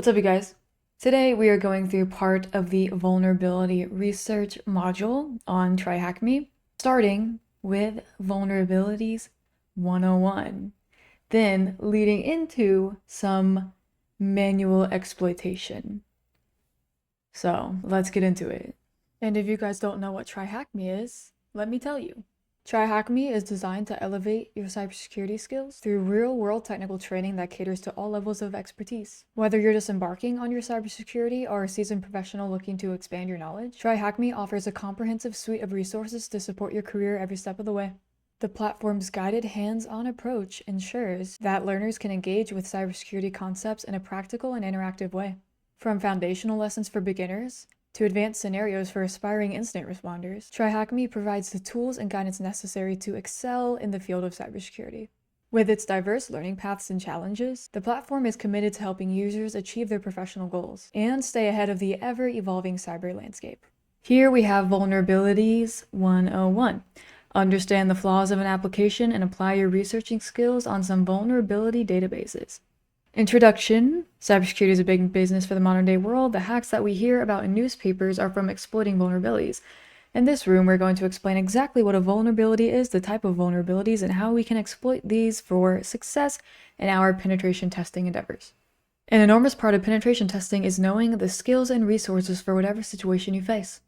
What's up, you guys? Today we are going through part of the vulnerability research module on TryHackMe, starting with Vulnerabilities 101, then leading into some manual exploitation. So let's get into it. And if you guys don't know what TryHackMe is, let me tell you. TryHackMe is designed to elevate your cybersecurity skills through real-world technical training that caters to all levels of expertise. Whether you're just embarking on your cybersecurity or a seasoned professional looking to expand your knowledge, TryHackMe offers a comprehensive suite of resources to support your career every step of the way. The platform's guided hands-on approach ensures that learners can engage with cybersecurity concepts in a practical and interactive way. From foundational lessons for beginners to advanced scenarios for aspiring incident responders, TryHackMe provides the tools and guidance necessary to excel in the field of cybersecurity. With its diverse learning paths and challenges, the platform is committed to helping users achieve their professional goals and stay ahead of the ever-evolving cyber landscape. Here we have Vulnerabilities 101. Understand the flaws of an application and apply your researching skills on some vulnerability databases. Introduction. Cybersecurity is a big business for the modern day world. The hacks that we hear about in newspapers are from exploiting vulnerabilities. In this room, we're going to explain exactly what a vulnerability is, the type of vulnerabilities, and how we can exploit these for success in our penetration testing endeavors. An enormous part of penetration testing is knowing the skills and resources for whatever situation you face.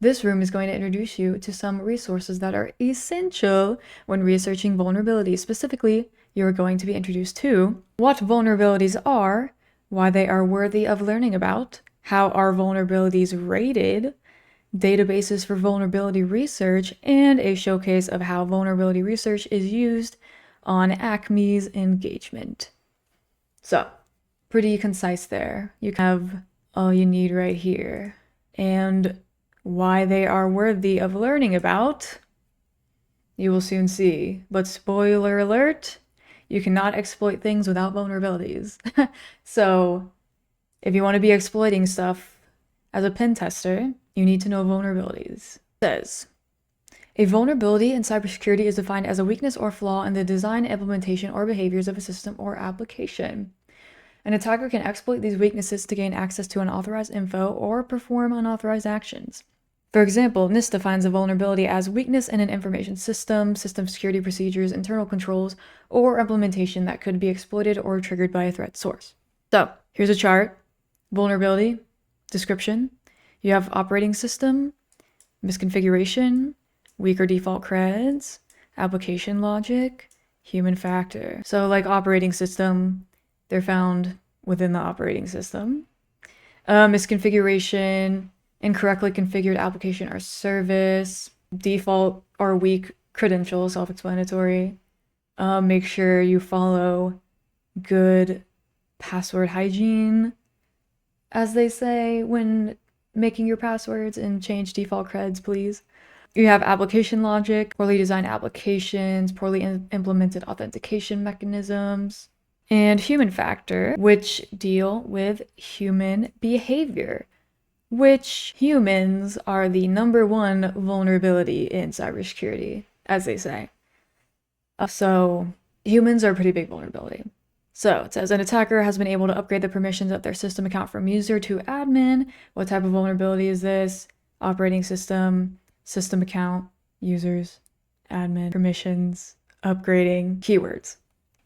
This room is going to introduce you to some resources that are essential when researching vulnerabilities. Specifically, you're going to be introduced to what vulnerabilities are, why they are worthy of learning about, how are vulnerabilities rated, databases for vulnerability research, and a showcase of how vulnerability research is used on Acme's engagement. So, pretty concise there. You have all you need right here. And why they are worthy of learning about, you will soon see. But spoiler alert, you cannot exploit things without vulnerabilities. So if you want to be exploiting stuff as a pen tester, you need to know vulnerabilities. It says, a vulnerability in cybersecurity is defined as a weakness or flaw in the design, implementation, or behaviors of a system or application. An attacker can exploit these weaknesses to gain access to unauthorized info or perform unauthorized actions. For example, NIST defines a vulnerability as weakness in an information system, system security procedures, internal controls, or implementation that could be exploited or triggered by a threat source. So, here's a chart. Vulnerability, description. You have operating system, misconfiguration, weaker default creds, application logic, human factor. So like operating system, they're found within the operating system. Misconfiguration, incorrectly configured application or service, default or weak credentials, self-explanatory. Make sure you follow good password hygiene, as they say when making your passwords, and change default creds, please. You have application logic, poorly designed applications, poorly implemented authentication mechanisms, and human factor, which deal with human behavior, which humans are the #1 vulnerability in cybersecurity, as they say. So humans are a pretty big vulnerability. So it says an attacker has been able to upgrade the permissions of their system account from user to admin. What type of vulnerability is this? Operating system, system account, users, admin, permissions, upgrading, keywords.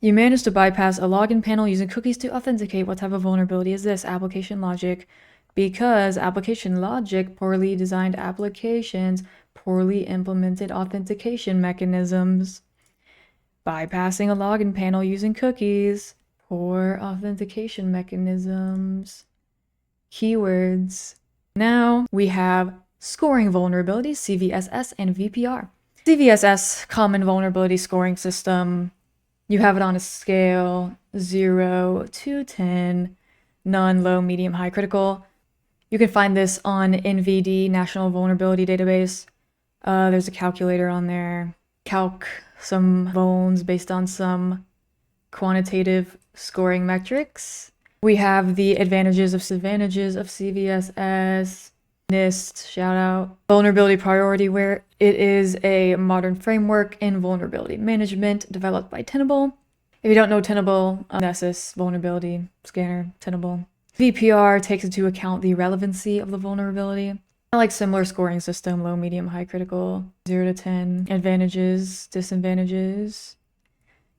You managed to bypass a login panel using cookies to authenticate. What type of vulnerability is this? Application logic. Because application logic, poorly designed applications, poorly implemented authentication mechanisms. Bypassing a login panel using cookies, poor authentication mechanisms, keywords. Now we have scoring vulnerabilities, CVSS and VPR. CVSS, common vulnerability scoring system. You have it on a scale 0 to 10, none, low, medium, high, critical. You can find this on NVD, National Vulnerability Database. There's a calculator on there. Calc some vulns based on some quantitative scoring metrics. We have the advantages of CVSS, NIST, shout out. Vulnerability priority, where it is a modern framework in vulnerability management developed by Tenable. If you don't know Tenable, Nessus vulnerability scanner, Tenable. VPR takes into account the relevancy of the vulnerability. Like similar scoring system, low, medium, high, critical, 0 to 10, advantages, disadvantages.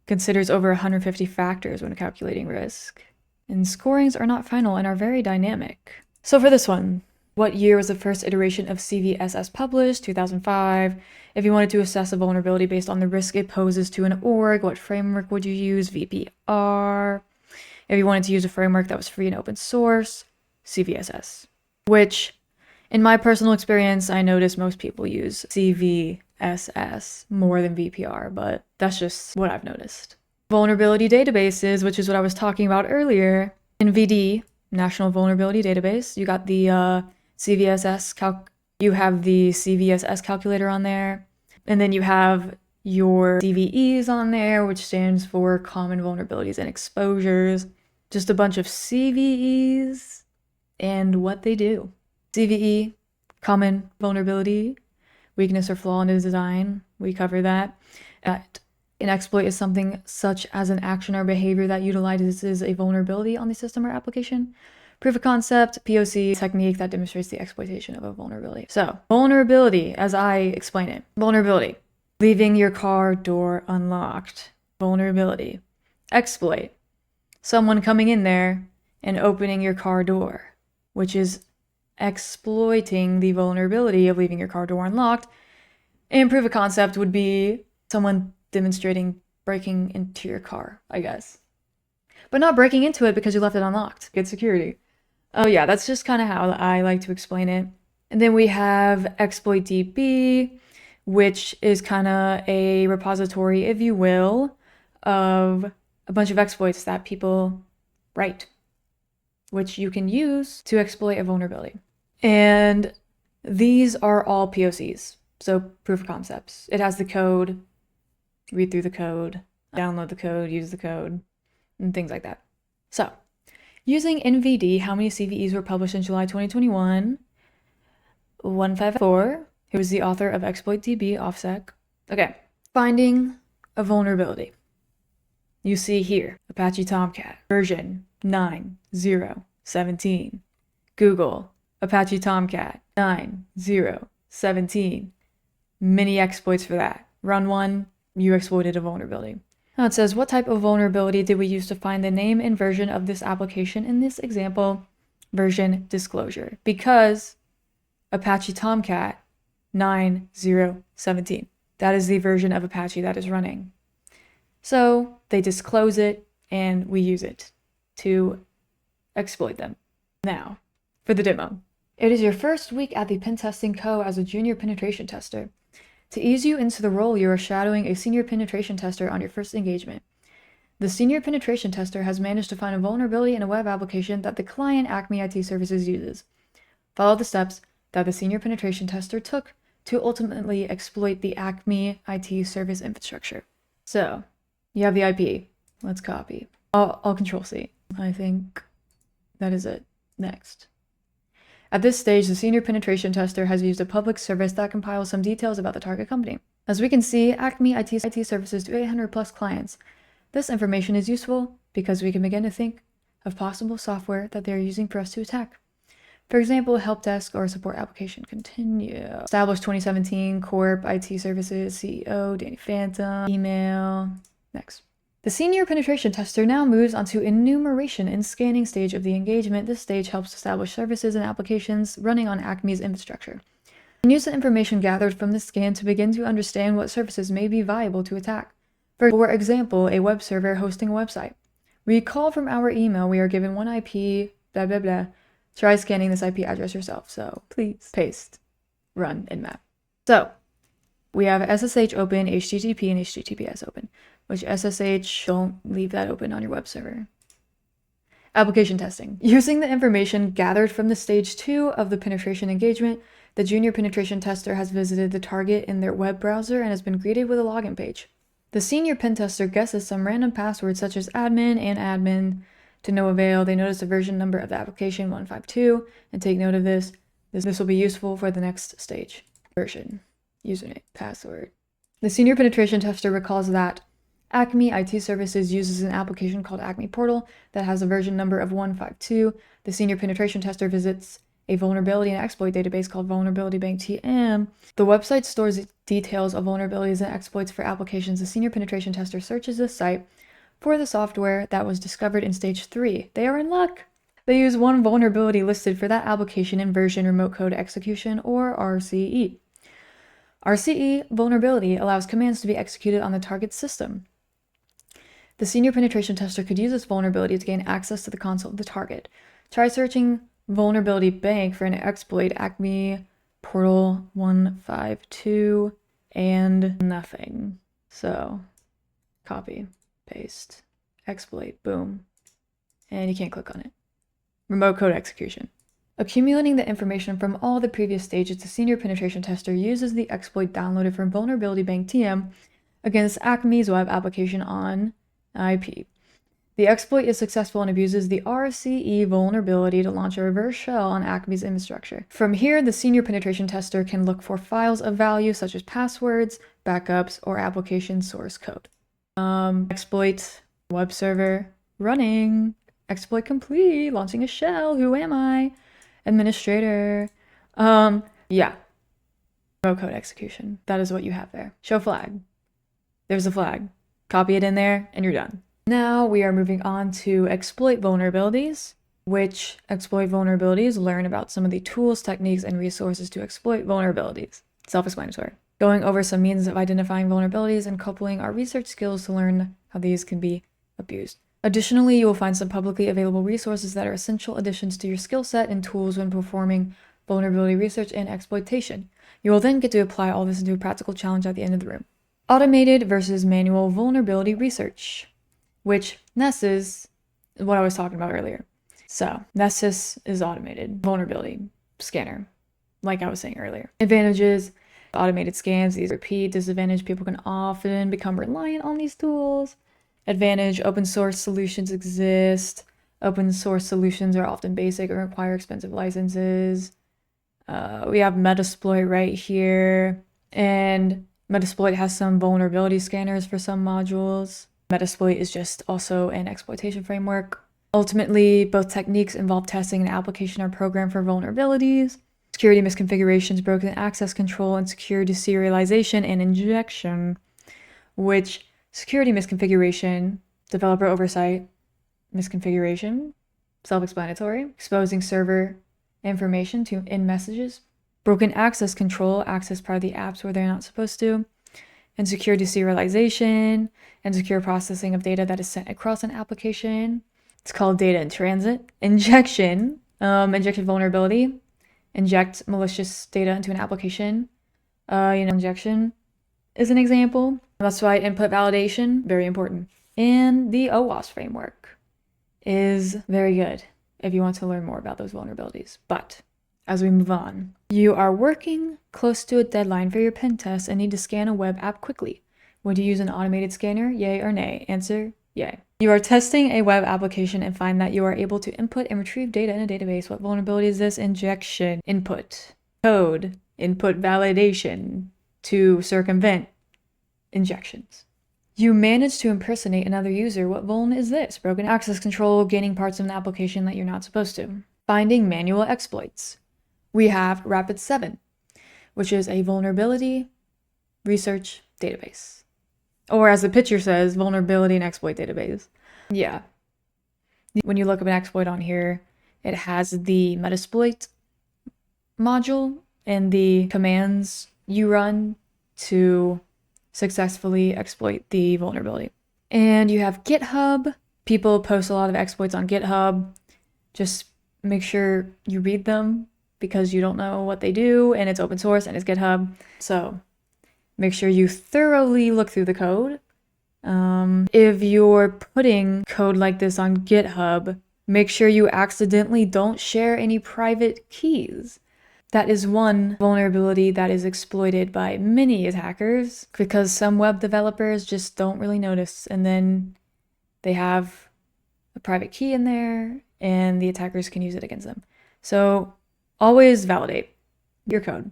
Considers over 150 factors when calculating risk. And scorings are not final and are very dynamic. So for this one, what year was the first iteration of CVSS published? 2005. If you wanted to assess a vulnerability based on the risk it poses to an org, what framework would you use? VPR. If you wanted to use a framework that was free and open source, CVSS. Which, in my personal experience, I noticed most people use CVSS more than VPR, but that's just what I've noticed. Vulnerability databases, which is what I was talking about earlier. NVD, National Vulnerability Database. You got the you have the CVSS calculator on there. And then you have your CVEs on there, which stands for Common Vulnerabilities and Exposures. Just a bunch of CVEs and what they do. CVE, Common Vulnerability, Weakness or Flaw in the Design. We cover that. An exploit is something such as an action or behavior that utilizes a vulnerability on the system or application. Proof of concept, POC, technique that demonstrates the exploitation of a vulnerability. So, vulnerability, as I explain it. Vulnerability, leaving your car door unlocked. Vulnerability. Exploit, someone coming in there and opening your car door, which is exploiting the vulnerability of leaving your car door unlocked. And proof of concept would be someone demonstrating breaking into your car, I guess. But not breaking into it because you left it unlocked. Good security. Oh yeah, that's just kind of how I like to explain it. And then we have exploitDB, which is kind of a repository, if you will, of a bunch of exploits that people write, which you can use to exploit a vulnerability. And these are all POCs, so proof of concepts. It has the code, read through the code, download the code, use the code, and things like that. So, using NVD, how many CVEs were published in July 2021? 154, who is the author of exploitDB OffSec. Okay, finding a vulnerability. You see here, Apache Tomcat, version 9.0.17. Google, Apache Tomcat 9.0.17. Many exploits for that. Run one, you exploited a vulnerability. Now it says, what type of vulnerability did we use to find the name and version of this application in this example? Version disclosure. Because Apache Tomcat 9.0.17. That is the version of Apache that is running. So they disclose it and we use it to exploit them. Now, for the demo. It is your first week at the Pen Testing Co. as a junior penetration tester. To ease you into the role, you are shadowing a senior penetration tester on your first engagement. The senior penetration tester has managed to find a vulnerability in a web application that the client Acme IT Services uses. Follow the steps that the senior penetration tester took to ultimately exploit the Acme IT service infrastructure. So, you have the IP. Let's copy. I'll Control-C. I think that is it. Next. At this stage, the senior penetration tester has used a public service that compiles some details about the target company. As we can see, Acme IT Services to 800 plus clients. This information is useful because we can begin to think of possible software that they are using for us to attack. For example, a help desk or a support application. Continue. Established 2017, Corp, IT Services, CEO, Danny Phantom, email. Next. The senior penetration tester now moves onto enumeration and scanning stage of the engagement. This stage helps establish services and applications running on Acme's infrastructure. And use the information gathered from the scan to begin to understand what services may be viable to attack. For example, a web server hosting a website. Recall from our email we are given one IP, blah blah blah. Try scanning this IP address yourself. So please paste, run, and map. So we have SSH open, HTTP, and HTTPS open. Which SSH, don't leave that open on your web server. Application testing. Using the information gathered from the stage 2 of the penetration engagement, the junior penetration tester has visited the target in their web browser and has been greeted with a login page. The senior pen tester guesses some random passwords such as admin and admin to no avail. They notice the version number of the application 152 and take note of this. This will be useful for the next stage. Version, username, password. The senior penetration tester recalls that Acme IT Services uses an application called Acme Portal that has a version number of 152. The senior penetration tester visits a vulnerability and exploit database called Vulnerability Bank TM. The website stores details of vulnerabilities and exploits for applications. The senior penetration tester searches the site for the software that was discovered in stage 3. They are in luck. They use one vulnerability listed for that application in version remote code execution, or RCE. RCE vulnerability allows commands to be executed on the target system. The senior penetration tester could use this vulnerability to gain access to the console of the target. Try searching Vulnerability Bank for an exploit, Acme Portal 152, and nothing. So, copy, paste, exploit, boom, and you can't click on it. Remote code execution. Accumulating the information from all the previous stages, the senior penetration tester uses the exploit downloaded from Vulnerability Bank TM against Acme's web application on IP. The exploit is successful and abuses the RCE vulnerability to launch a reverse shell on Acme's infrastructure. From here, the senior penetration tester can look for files of value such as passwords, backups, or application source code. Exploit, web server, running, exploit complete, launching a shell, who am I? Administrator. Yeah. Remote code execution. That is what you have there. Show flag. There's a flag. Copy it in there, and you're done. Now we are moving on to exploit vulnerabilities, which exploit vulnerabilities learn about some of the tools, techniques, and resources to exploit vulnerabilities. Self-explanatory. Going over some means of identifying vulnerabilities and coupling our research skills to learn how these can be abused. Additionally, you will find some publicly available resources that are essential additions to your skill set and tools when performing vulnerability research and exploitation. You will then get to apply all this into a practical challenge at the end of the room. Automated versus manual vulnerability research, which Nessus is what I was talking about earlier. So Nessus is automated vulnerability scanner, like I was saying earlier. Advantages, automated scans, these repeat. Disadvantage, people can often become reliant on these tools. Advantage, open source solutions exist. Open source solutions are often basic and require expensive licenses. We have Metasploit right here, and Metasploit has some vulnerability scanners for some modules. Metasploit is just also an exploitation framework. Ultimately, both techniques involve testing an application or program for vulnerabilities, security misconfigurations, broken access control, and secure deserialization and injection, which security misconfiguration, developer oversight, misconfiguration, self-explanatory, exposing server information in messages, broken access control, access part of the apps where they're not supposed to, and secure deserialization and secure processing of data that is sent across an application. It's called data in transit. Injection, injection vulnerability, inject malicious data into an application. Injection is an example. That's why input validation, very important. And the OWASP framework is very good if you want to learn more about those vulnerabilities. But as we move on, you are working close to a deadline for your pen test and need to scan a web app quickly. Would you use an automated scanner? Yay or nay? Answer, yay. You are testing a web application and find that you are able to input and retrieve data in a database. What vulnerability is this? Injection, input, code, input validation to circumvent injections. You manage to impersonate another user. What vuln is this? Broken access control, gaining parts of an application that you're not supposed to. Finding manual exploits. We have Rapid7, which is a vulnerability research database. Or as the picture says, vulnerability and exploit database. Yeah. When you look up an exploit on here, it has the Metasploit module and the commands you run to successfully exploit the vulnerability. And you have GitHub. People post a lot of exploits on GitHub. Just make sure you read them because you don't know what they do, and it's open source and it's GitHub. So make sure you thoroughly look through the code. If you're putting code like this on GitHub, make sure you accidentally don't share any private keys. That is one vulnerability that is exploited by many attackers because some web developers just don't really notice, and then they have a private key in there and the attackers can use it against them. So always validate your code.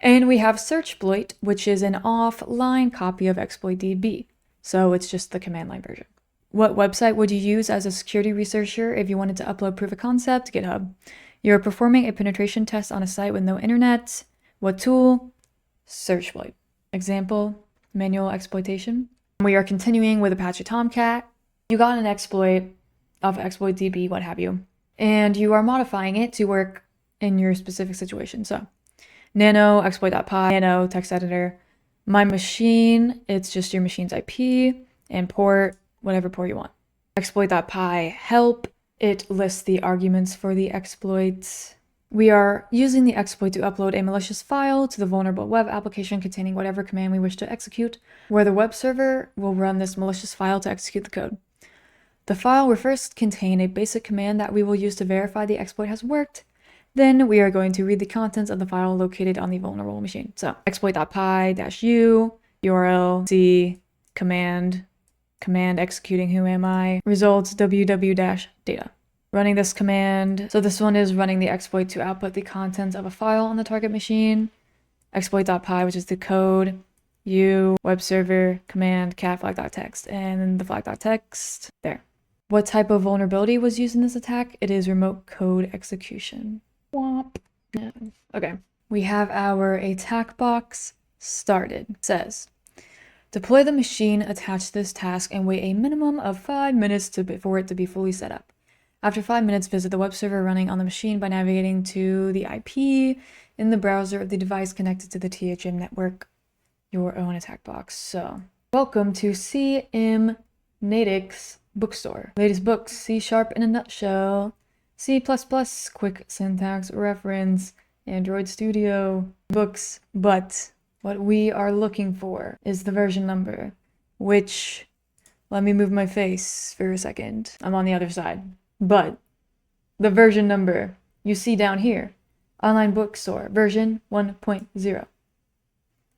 And we have Searchbloit, which is an offline copy of ExploitDB. So it's just the command line version. What website would you use as a security researcher if you wanted to upload proof of concept? GitHub. You're performing a penetration test on a site with no internet. What tool? Searchlight. Example, manual exploitation. We are continuing with Apache Tomcat. You got an exploit of exploit.db, what have you, and you are modifying it to work in your specific situation. So nano exploit.py, nano text editor. My machine, it's just your machine's IP and port, whatever port you want. Exploit.py help, it lists the arguments for the exploit. We are using the exploit to upload a malicious file to the vulnerable web application containing whatever command we wish to execute, where the web server will run this malicious file to execute the code. The file will first contain a basic command that we will use to verify the exploit has worked. Then we are going to read the contents of the file located on the vulnerable machine. So exploit.py-u, URL, C, command executing who am I, results www-data. Running this command. So this one is running the exploit to output the contents of a file on the target machine. Exploit.py, which is the code, u, web server, command, cat flag.txt, and the flag.txt there. What type of vulnerability was used in this attack? It is remote code execution. Womp. Yeah. Okay. We have our attack box started. It says, deploy the machine attached to this task and wait a minimum of 5 minutes for it to be fully set up. After 5 minutes, visit the web server running on the machine by navigating to the IP in the browser of the device connected to the THM network, your own attack box. So, welcome to CMNatics Bookstore. Latest books, C# in a nutshell, C++, quick syntax reference, Android Studio books, but what we are looking for is the version number, which, let me move my face for a second. I'm on the other side. But the version number you see down here, online bookstore, version 1.0.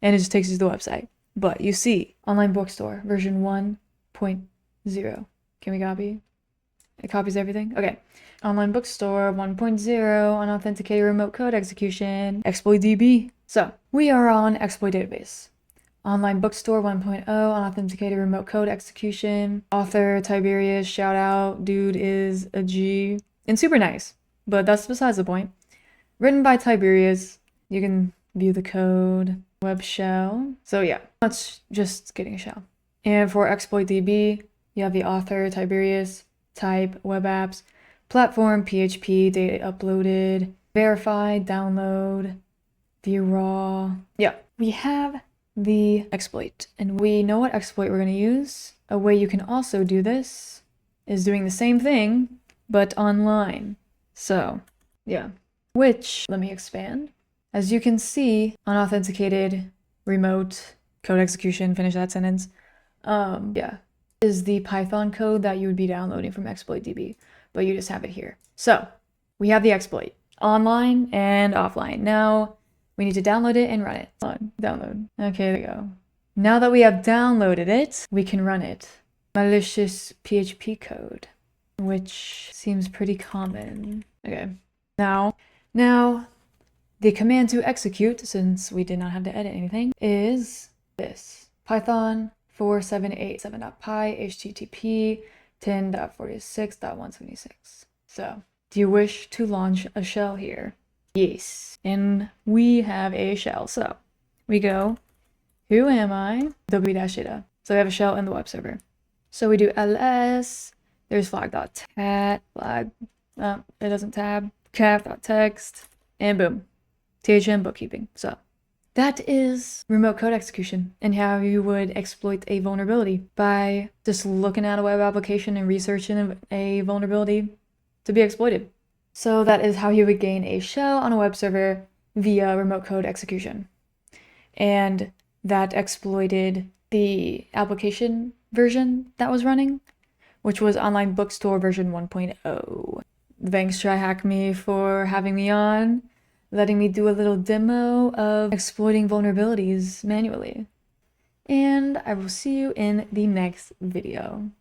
And it just takes you to the website. But you see, online bookstore, version 1.0. Can we copy? It copies everything? Okay. Online bookstore 1.0, unauthenticated remote code execution, exploit.db. So, we are on exploit database. Online bookstore 1.0, unauthenticated remote code execution. Author Tiberius, shout out, dude is a G. And super nice, but that's besides the point. Written by Tiberius. You can view the code. Web shell. So yeah, that's just getting a shell. And for exploit.db, you have the author Tiberius, type, web apps, platform, PHP, data uploaded, verify, download, view raw. Yeah, we have the exploit, and we know what exploit we're going to use. A way you can also do this is doing the same thing, but online. So, yeah. Which, let me expand. As you can see, unauthenticated remote code execution, finish that sentence. Yeah, is the Python code that you would be downloading from exploit.db, but you just have it here. So, we have the exploit, online and offline. Now, we need to download it and run it. Download. Okay, there we go. Now that we have downloaded it, we can run it. Malicious PHP code, which seems pretty common. Okay. Now, the command to execute, since we did not have to edit anything, is this. Python 4787.py http 10.46.176. So, do you wish to launch a shell here? Yes, and we have a shell. So we go, who am I? W-data. So we have a shell in the web server. So we do ls, there's flag.tat, flag, it doesn't tab, cat.txt, and boom, THM bookkeeping. So that is remote code execution and how you would exploit a vulnerability by just looking at a web application and researching a vulnerability to be exploited. So that is how you would gain a shell on a web server via remote code execution. And that exploited the application version that was running, which was online bookstore version 1.0. Thanks TryHackMe for having me on, letting me do a little demo of exploiting vulnerabilities manually. And I will see you in the next video.